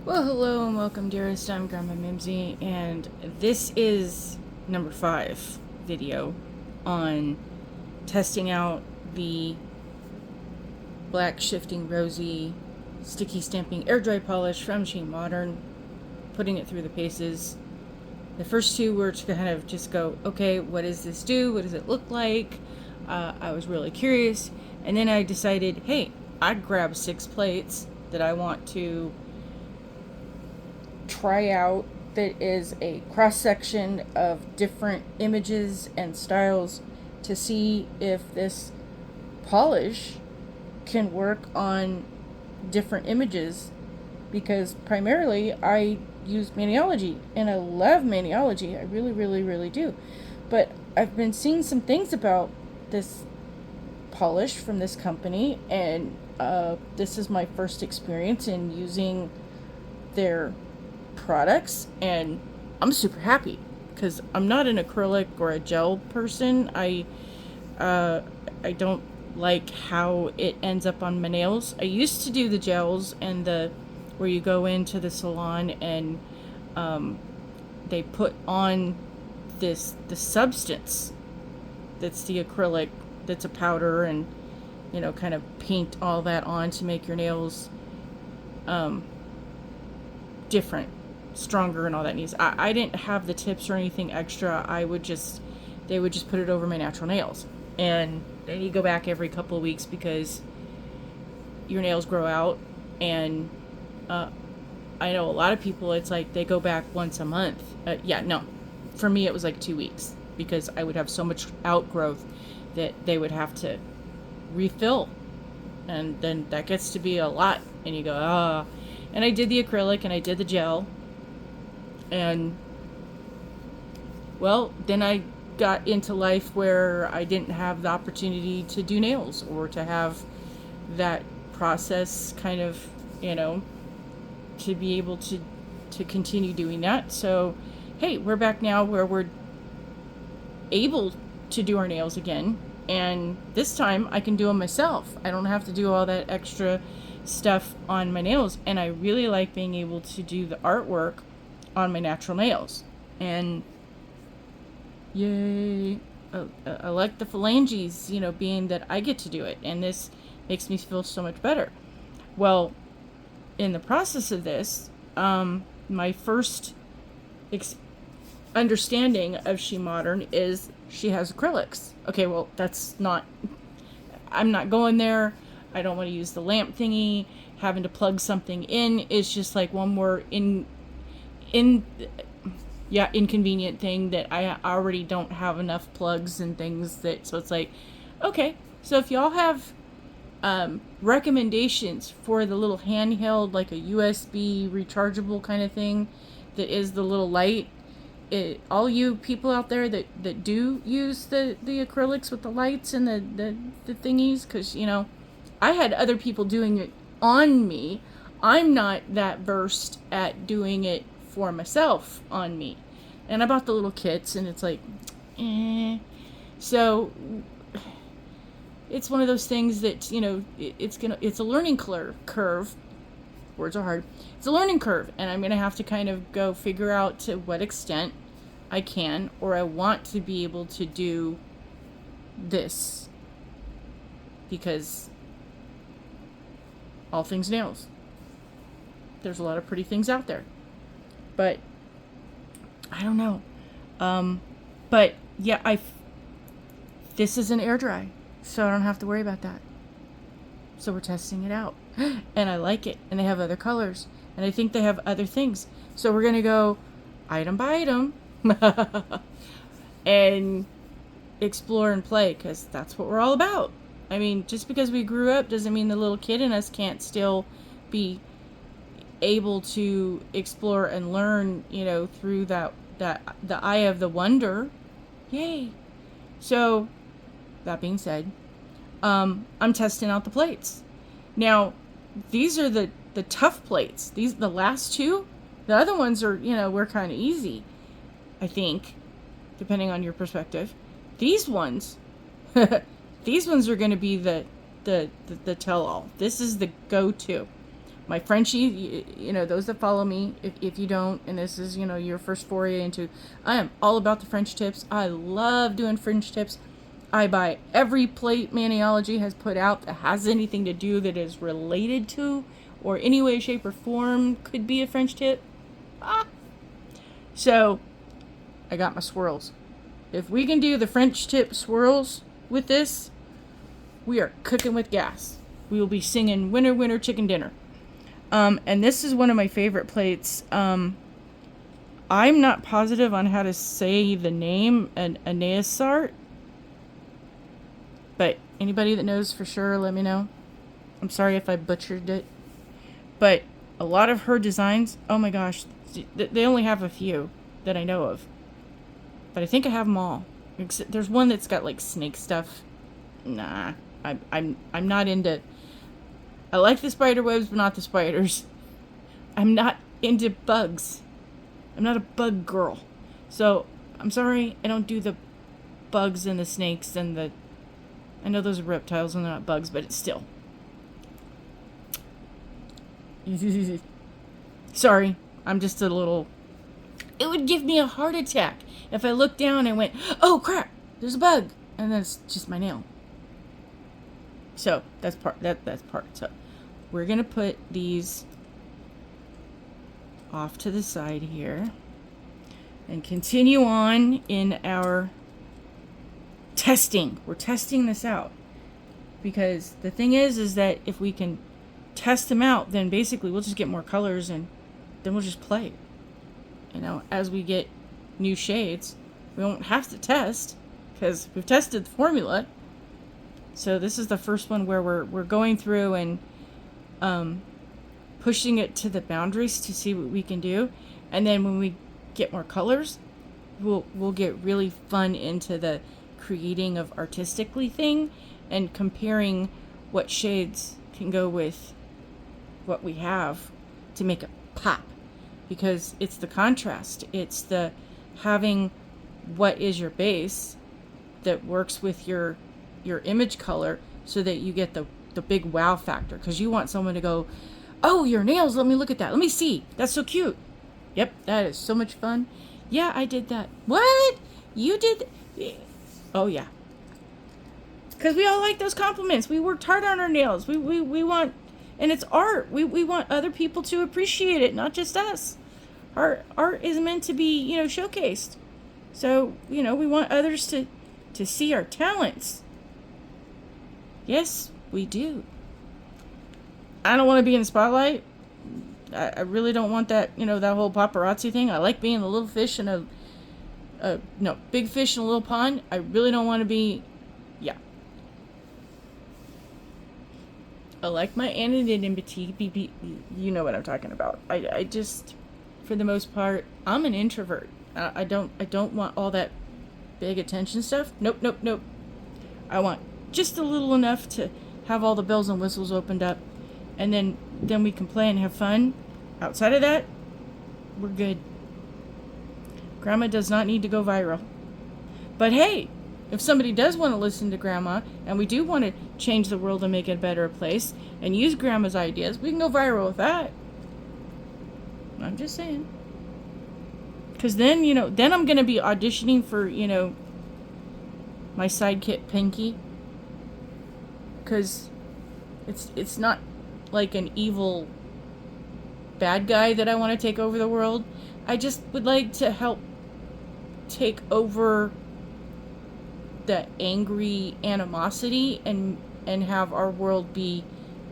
Well, hello and welcome, dearest. I'm GrandMaM, and this is number 5 video on testing out the black shifting Rosie sticky stamping air dry polish from SheModern, putting it through the paces. The first two were to kind of just go, okay, what does this do? What does it look like? I was really curious, and then I decided, hey, I'd grab 6 plates that I want to try out, that is a cross section of different images and styles, to see if this polish can work on different images, because primarily I use Maniology and I love Maniology. I really, really, really do. But I've been seeing some things about this polish from this company, and this is my first experience in using their products, and I'm super happy because I'm not an acrylic or a gel person. I don't like how it ends up on my nails. I used to do the gels and the where you go into the salon and they put on the substance that's the acrylic, that's a powder, and kind of paint all that on to make your nails different, stronger, and all that needs. I didn't have the tips or anything extra. They would just put it over my natural nails, and then you go back every couple of weeks because your nails grow out. And I know a lot of people, it's like they go back once a month. No, for me it was like 2 weeks, because I would have so much outgrowth that they would have to refill, and then that gets to be a lot, and you go, ah. And I did the acrylic and I did the gel, and well, then I got into life where I didn't have the opportunity to do nails or to have that process kind of, to be able to continue doing that. So hey, we're back now where we're able to do our nails again, and this time I can do them myself. I don't have to do all that extra stuff on my nails, and I really like being able to do the artwork on my natural nails. And yay, I like the phalanges, being that I get to do it, and this makes me feel so much better. Well, in the process of this, my first understanding of SheModern is she has acrylics. Okay, well, I'm not going there. I don't want to use the lamp thingy. Having to plug something in is just like one more inconvenient thing that I already don't have enough plugs and things that, so it's like, okay, so if y'all have recommendations for the little handheld, like a USB rechargeable kind of thing that is the little light, all you people out there that do use the acrylics with the lights and the thingies, because I had other people doing it on me. I'm not that versed at doing it for myself on me. And I bought the little kits, and it's like, eh. So it's one of those things that, it's a learning curve. Words are hard. It's a learning curve, and I'm going to have to kind of go figure out to what extent I can, or I want to be able to do this, because all things nails. There's a lot of pretty things out there, but I don't know. But yeah, this is an air dry, so I don't have to worry about that. So we're testing it out, and I like it, and they have other colors, and I think they have other things. So we're gonna go item by item and explore and play, because that's what we're all about. I mean, just because we grew up doesn't mean the little kid in us can't still be able to explore and learn, through the eye of the wonder. Yay. So that being said, I'm testing out the plates. Now, these are the tough plates. The last two, the other ones are, we're kind of easy, I think, depending on your perspective. These ones these ones are going to be the tell-all. This is the go-to. my Frenchie, those that follow me, if you don't, and this is, your first foray into, I am all about the French tips. I love doing French tips. I buy every plate Maniology has put out that has anything to do that is related to, or any way, shape, or form could be a French tip. So, I got my swirls. If we can do the French tip swirls with this, we are cooking with gas. We will be singing Winner, Winner, Chicken Dinner. And this is one of my favorite plates. I'm not positive on how to say the name, an Aneasart. But anybody that knows for sure, let me know. I'm sorry if I butchered it. But a lot of her designs, oh my gosh, they only have a few that I know of. But I think I have them all. There's one that's got like snake stuff. Nah, I'm not into. I like the spider webs, but not the spiders. I'm not into bugs. I'm not a bug girl. So I'm sorry, I don't do the bugs and the snakes and the. I know those are reptiles and they're not bugs, but it's still. Sorry, I'm just a little. It would give me a heart attack if I looked down and went, "Oh crap, there's a bug," and that's just my nail. So that's part. That's part. So we're gonna put these off to the side here and continue on in our testing. We're testing this out because the thing is that if we can test them out, then basically we'll just get more colors and then we'll just play. As we get new shades, we won't have to test because we've tested the formula. So this is the first one where we're going through and pushing it to the boundaries to see what we can do, and then when we get more colors, we'll get really fun into the creating of artistically thing and comparing what shades can go with what we have to make it pop, because it's the contrast, it's the having what is your base that works with your image color so that you get the big wow factor, because you want someone to go, "Oh, your nails, let me look at that, let me see, that's so cute. Yep, that is so much fun. Yeah, I did that. What? You did Oh yeah, because we all like those compliments. We worked hard on our nails. We want, and it's art. We want other people to appreciate it, not just us. Art is meant to be, showcased. So, we want others to see our talents. Yes, we do. I don't want to be in the spotlight. I really don't want that, that whole paparazzi thing. I like being a little fish in a big fish in a little pond. I really don't want to be, yeah. I like my anonymity. You know what I'm talking about. I just, for the most part, I'm an introvert. I don't want all that big attention stuff. Nope. I want just a little enough to have all the bells and whistles opened up, and then we can play and have fun. Outside of that, we're good. Grandma does not need to go viral. But hey, if somebody does want to listen to Grandma, and we do want to change the world and make it a better place, and use Grandma's ideas, we can go viral with that. I'm just saying. Because then, then I'm going to be auditioning for, my sidekick Pinky. Because it's not like an evil bad guy that I want to take over the world. I just would like to help take over the angry animosity and have our world be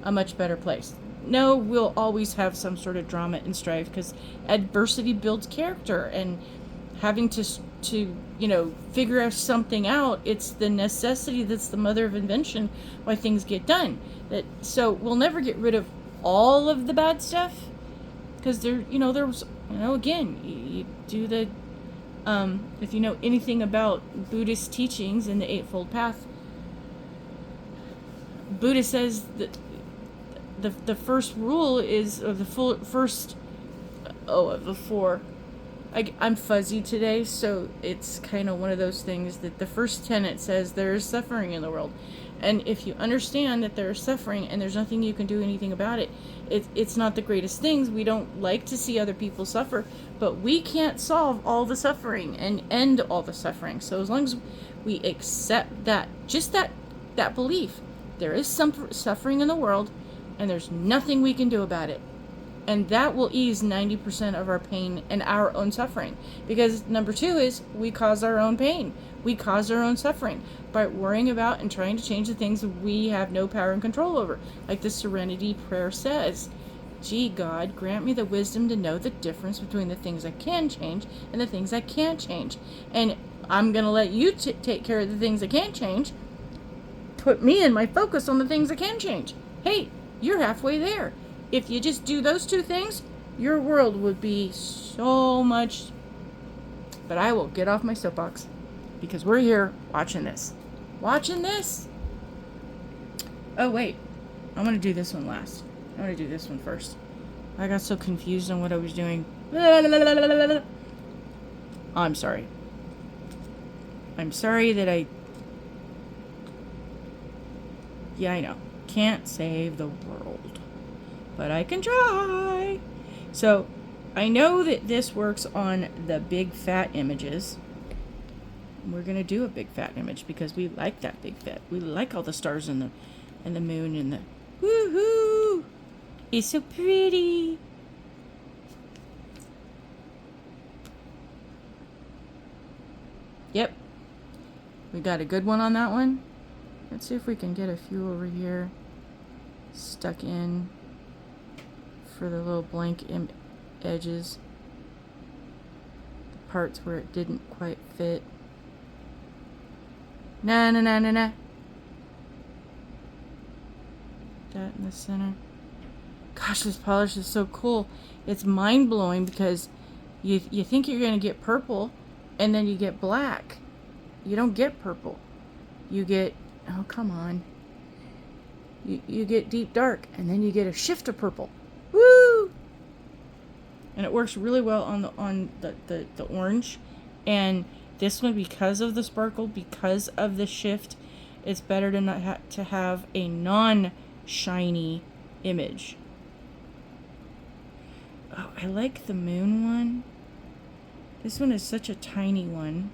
a much better place. No, we'll always have some sort of drama and strife because adversity builds character, and having to figure something out, it's the necessity that's the mother of invention why things get done. So we'll never get rid of all of the bad stuff, because there's again, you do the if you know anything about Buddhist teachings in the Eightfold Path, Buddha says that the first rule is of the first of the four. I'm fuzzy today, so it's kind of one of those things that the first tenet says there is suffering in the world, And if you understand that they're suffering and there's nothing you can do anything about it, it's not the greatest things. We don't like to see other people suffer, but we can't solve all the suffering and end all the suffering. So as long as we accept that, just that belief, there is some suffering in the world and there's nothing we can do about it. And that will ease 90% of our pain and our own suffering. Because number 2 is we cause our own pain. We cause our own suffering by worrying about and trying to change the things we have no power and control over. Like the Serenity Prayer says, gee, God, grant me the wisdom to know the difference between the things I can change and the things I can't change. And I'm going to let you take care of the things I can't change. Put me and my focus on the things I can change. Hey, you're halfway there. If you just do those 2 things, your world would be so much. But I will get off my soapbox because we're here watching this. Watching this. Oh, wait. I'm going to do this one last. I'm going to do this one first. I got so confused on what I was doing. I'm sorry. I'm sorry that Yeah, I know. Can't save the world. But I can try. So, I know that this works on the big fat images. We're going to do a big fat image because we like that big fat. We like all the stars and the moon and the woohoo. It's so pretty. Yep. We got a good one on that one. Let's see if we can get a few over here stuck in for the little blank edges. The parts where it didn't quite fit. Nah. That in the center. Gosh, this polish is so cool. It's mind-blowing because you think you're going to get purple and then you get black. You don't get purple. You get, oh, come on. You get deep dark and then you get a shift of purple. Woo! And it works really well on the orange. And this one, because of the sparkle, because of the shift, it's better to not to have a non-shiny image. Oh, I like the moon one. This one is such a tiny one.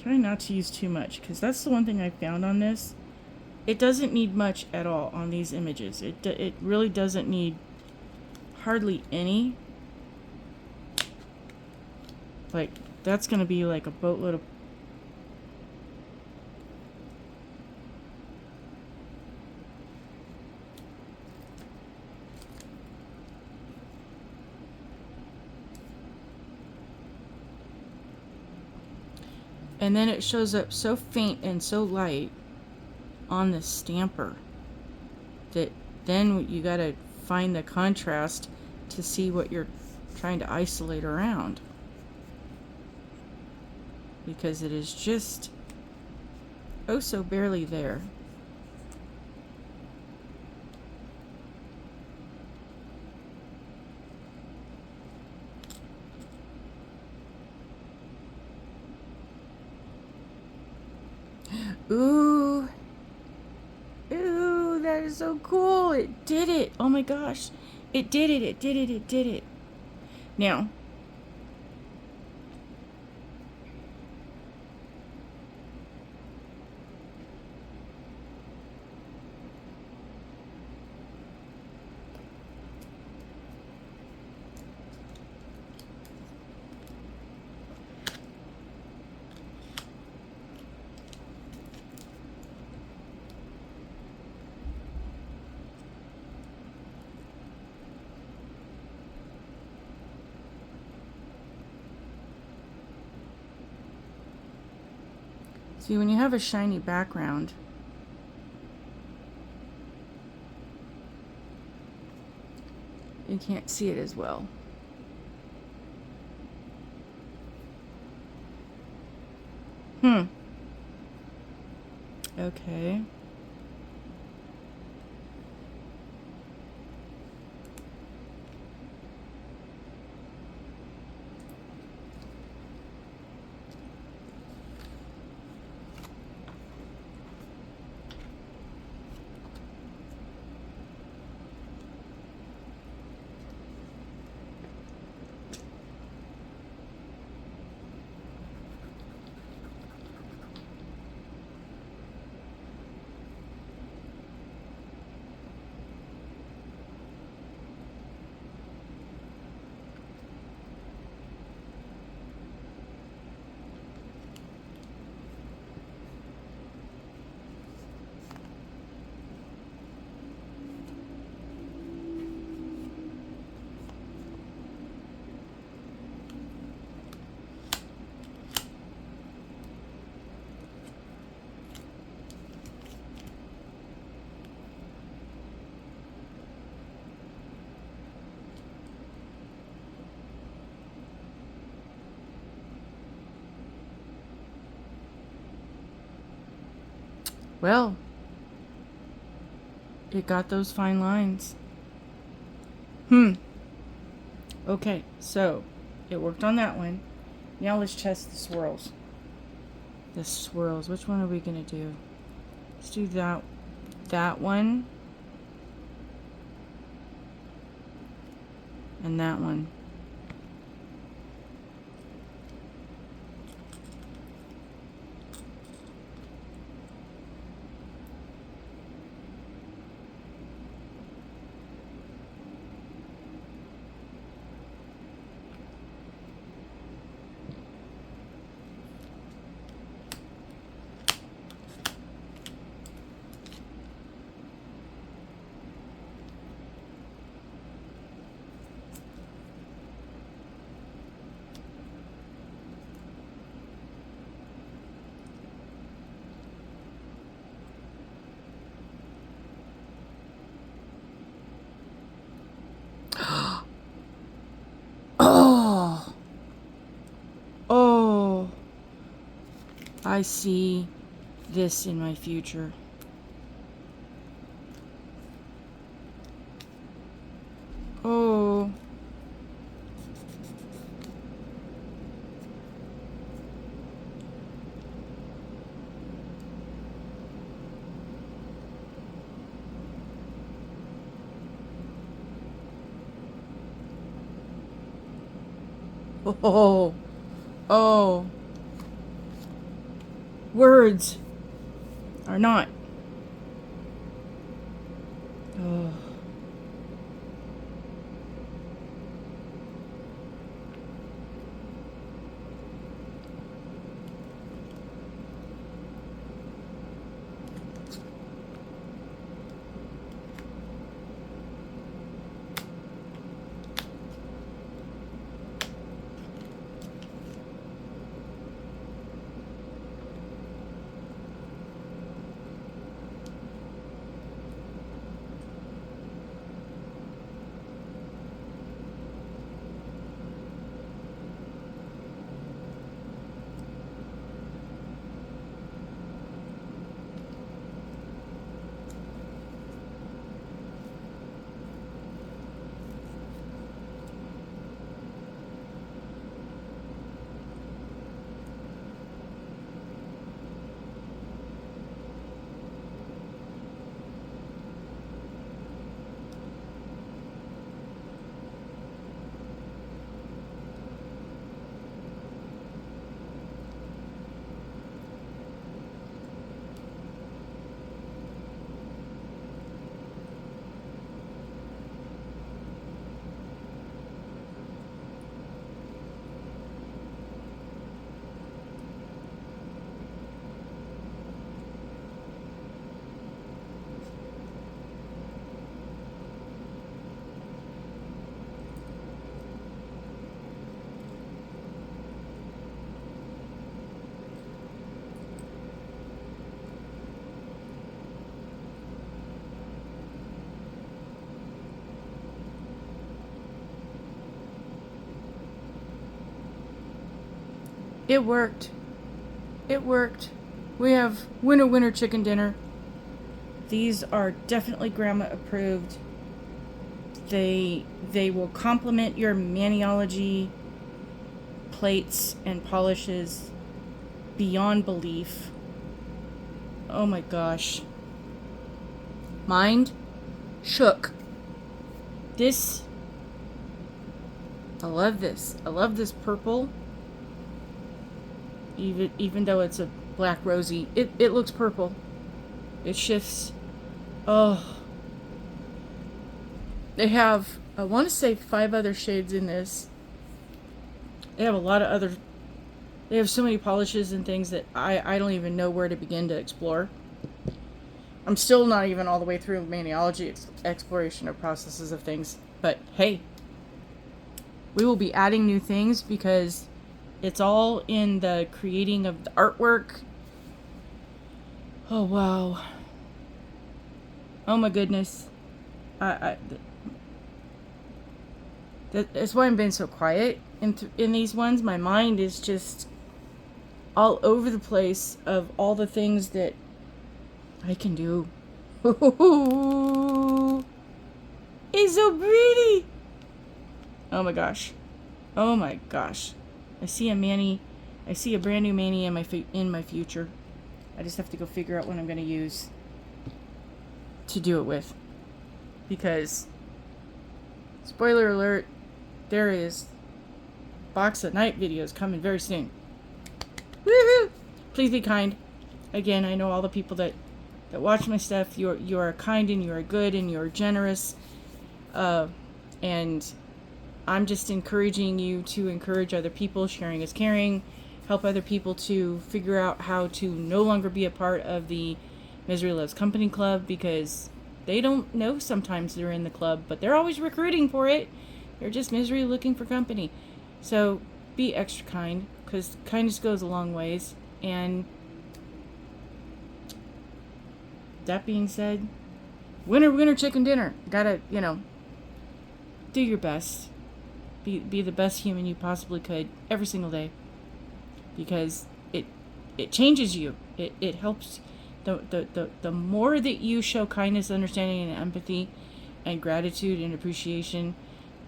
Try not to use too much, because that's the one thing I found on this. It doesn't need much at all on these images. It really doesn't need hardly any. Like, that's going to be like a boatload of... And then it shows up so faint and so light on the stamper that then you got to find the contrast to see what you're trying to isolate around. Because it is just oh so barely there. Ooh. Ooh, that is so cool. It did it. Oh my gosh. It did it. It did it. It did it. Now, see, when you have a shiny background, you can't see it as well. Okay. Well, it got those fine lines. Okay, so it worked on that one. Now let's test the swirls. The swirls. Which one are we going to do? Let's do that one. And that one. Oh! Oh! I see this in my future. Oh. Oh. Oh. Words are not. Oh. It worked. It worked. We have winner chicken dinner. These are definitely grandma approved. They will complement your Maniology plates and polishes beyond belief. Oh my gosh. Mind shook. This, I love this. I love this purple. Even though it's a black Rosie, it looks purple. It shifts. Oh. They have, I want to say 5 other shades in this. They have a lot of other, they have so many polishes and things that I don't even know where to begin to explore. I'm still not even all the way through Maniology exploration of processes of things. But hey, we will be adding new things because it's all in the creating of the artwork. Oh, wow. Oh my goodness. That's why I've been so quiet in these ones. My mind is just all over the place of all the things that I can do. It's so pretty. Oh my gosh. Oh my gosh. I see a brand new Manny in my future. I just have to go figure out what I'm going to use to do it with. Because, spoiler alert, there is box at night videos coming very soon. Woohoo! Please be kind. Again, I know all the people that watch my stuff. You are kind and you are good and you are generous. And I'm just encouraging you to encourage other people. Sharing is caring. Help other people to figure out how to no longer be a part of the Misery Loves Company Club, because they don't know sometimes they're in the club, but they're always recruiting for it. They're just misery looking for company. So be extra kind, because kindness goes a long ways. And that being said, winner chicken dinner. Gotta, do your best. Be the best human you possibly could every single day, because it changes you. It helps. The more that you show kindness, understanding, and empathy, and gratitude and appreciation,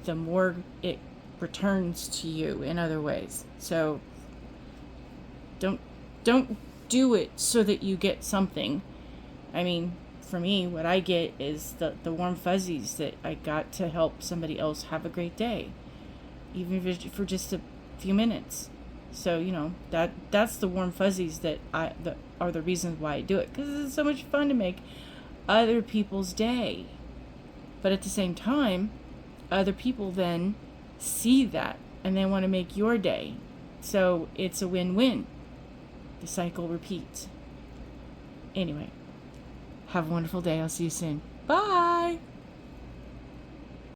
the more it returns to you in other ways. So don't do it so that you get something. I mean, for me, what I get is the warm fuzzies that I got to help somebody else have a great day, even if it's for just a few minutes. So that's the warm fuzzies that are the reasons why I do it, because it's so much fun to make other people's day. But at the same time, other people then see that and they want to make your day. So it's a win-win. The cycle repeats. Anyway, have a wonderful day. I'll see you soon. Bye.